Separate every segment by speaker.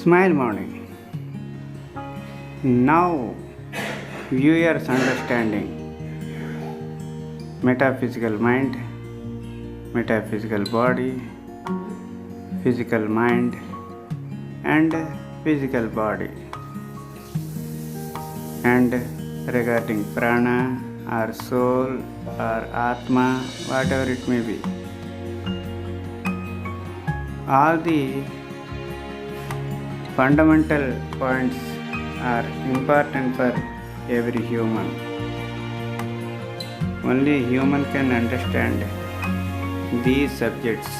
Speaker 1: Smile morning. Now viewers understanding metaphysical mind, metaphysical body, physical mind and physical body, and regarding prana or soul or atma, whatever it may be. All the fundamental points are important for every human. Only human can understand these subjects.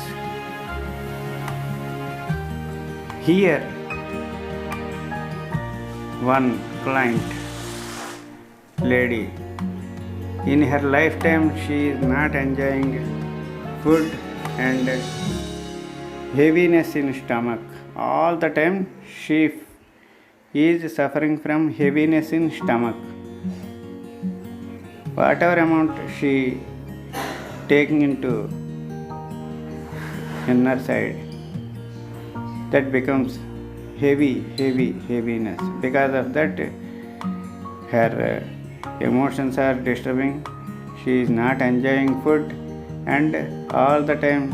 Speaker 1: Here, one client, lady, in her lifetime she is not enjoying food and heaviness in stomach. All the time she is suffering from heaviness in stomach. Whatever amount she taking into inner side, that becomes heaviness. Because of that, her emotions are disturbing. She is not enjoying food and all the time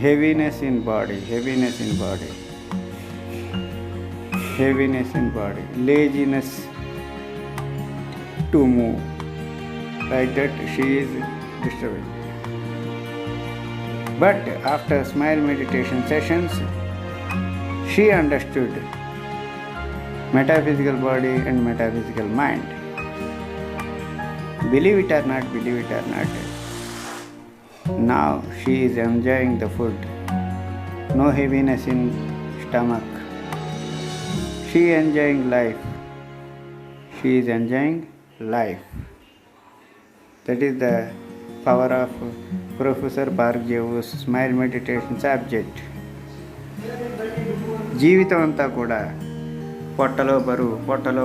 Speaker 1: heaviness in body, laziness to move. Like that she is disturbing. But after smile meditation sessions, she understood metaphysical body and metaphysical mind. Believe it or not, now she is enjoying the food. No heaviness in stomach. She is enjoying life. That is the power of Professor Bhargyeva's smile meditation subject. జీవితం అంతా కూడా పొట్టలో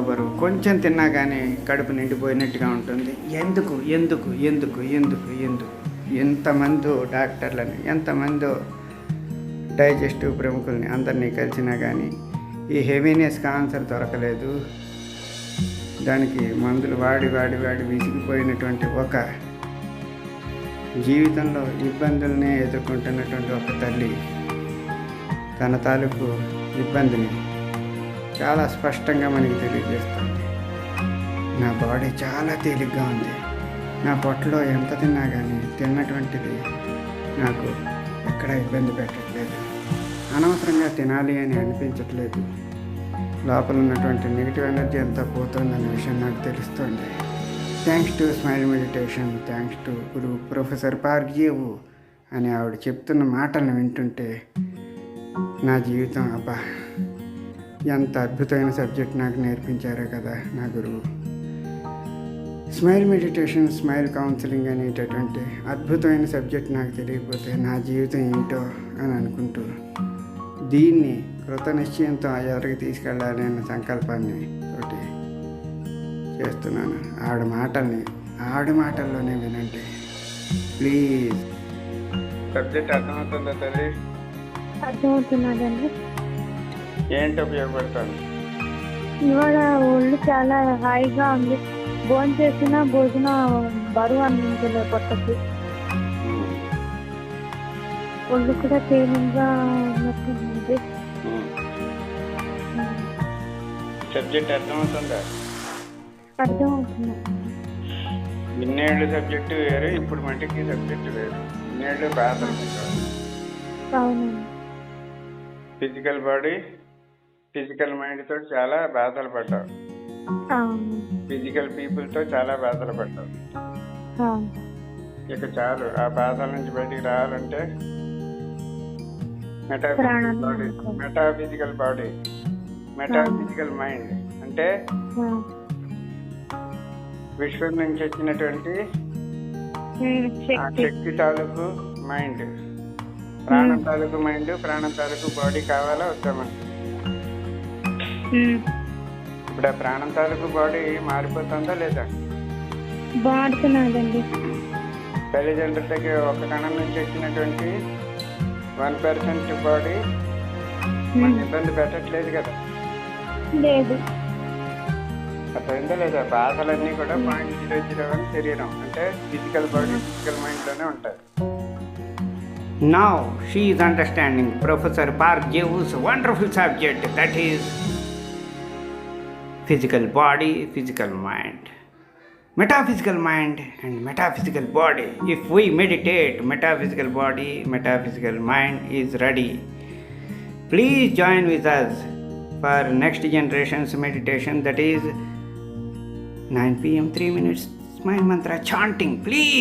Speaker 1: బరువు కొంచెం తిన్నా కానీ కడుపు నిండిపోయినట్టుగా ఉంటుంది. ఎందుకు ఎంతమందో డాక్టర్లని, ఎంతమందో డైజెస్టివ్ ప్రముఖుల్ని అందరినీ కలిసినా కానీ ఈ హెవీనెస్కి ఆన్సర్ దొరకలేదు. దానికి మందులు వాడి విసిగిపోయినటువంటి ఒక జీవితంలో ఇబ్బందుల్ని ఎదుర్కొంటున్నటువంటి ఒక తల్లి తన తాలూకు ఇబ్బందిని చాలా స్పష్టంగా మనకి తెలియజేస్తుంది. నా బాడీ చాలా తేలిగ్గా ఉంది. నా పొట్టలో ఎంత తిన్నా కానీ తిన్నటువంటిది నాకు ఎక్కడ ఇబ్బంది పెట్టట్లేదు. అనవసరంగా తినాలి అని అనిపించట్లేదు. లోపల ఉన్నటువంటి నెగిటివ్ ఎనర్జీ అంతా పోతుందనే విషయం నాకు తెలుస్తుంది. Thanks to smile meditation, thanks to Guru professor Bhargav అని ఆవిడ చెప్తున్న మాటలను వింటుంటే నా జీవితం అబ్బా ఎంత అద్భుతమైన సబ్జెక్ట్ నాకు నేర్పించారో కదా నా గురువు. స్మైల్ మెడిటేషన్, స్మైల్ కౌన్సిలింగ్ అనేటటువంటి అద్భుతమైన సబ్జెక్ట్ నాకు తెలియకపోతే నా జీవితం ఏంటో అని అనుకుంటూ దీన్ని కృత నిశ్చయంతో ఎవరికి తీసుకెళ్ళాలి అన్న సంకల్పాన్ని తోటి చేస్తున్నాను. ఆవిడ మాటల్లోనే వినండి ప్లీజ్. సబ్జెక్ట్ అర్థమవుతుందా తల్లి?
Speaker 2: అర్థమవుతున్నదండి.
Speaker 1: ఏంటి ఉపయోగపడతాను?
Speaker 2: ఇవాళ ఒళ్ళు చాలా హాయిగా ఉంది. భోజనం చేసిన బరువు అనిపించలేదు పొట్టకి. ఒళ్ళు కూడా తేలిగ్గా ఉన్నట్టుంది.
Speaker 1: సబ్జెక్ట్ అర్థమవుతుందా?
Speaker 2: అర్థమవుతుంది.
Speaker 1: ఇన్నేళ్ళు సబ్జెక్టు వేరు, ఇప్పుడు మటుకి సబ్జెక్టు వేరు. ఇన్నేళ్ళు బాధలు.
Speaker 2: అవునండి.
Speaker 1: ఫిజికల్ బాడీ, ఫిజికల్ మైండ్ తో చాలా బాధలు పడ్డావు. ఫిజికల్ పీపుల్ తో చాలా బాధలు పడ్డావు. ఇక చాలు, ఆ బాధల నుంచి బయటికి రావాలంటే మెటాఫిజికల్ బాడీ, మెటాఫిజికల్ మైండ్ అంటే విశ్వం నుంచి వచ్చినటువంటి శక్తి తాలూకు మైండ్, ప్రాణం తాలూకు మైండ్, ప్రాణం తాలూకు బాడీ కావాలా వద్దామని. ఇప్పుడు ఆ ప్రాణం తాలూకు బాడీ మారిపోతుందా లేదా?
Speaker 2: మారుతున్నదండి.
Speaker 1: తల్లిదండ్రుల దగ్గర ఒక కణం నుంచి వచ్చినటువంటి 1% బాడీ మన ఇబ్బంది పెట్టట్లేదు కదా.
Speaker 2: లేదు.
Speaker 1: అర్థమైందా లేదా? బాధలన్నీ కూడా 0.001 శరీరం అంటే ఫిజికల్ బాడీ, ఫిజికల్ మైండ్లోనే ఉంటాయి. Now she is understanding Professor Parkjew's wonderful subject, that is physical body, physical mind. Metaphysical mind and metaphysical body. If we meditate, metaphysical body, metaphysical mind is ready. Please join with us for next generation's meditation, that is 9 p.m. 3 minutes mind mantra chanting. Please.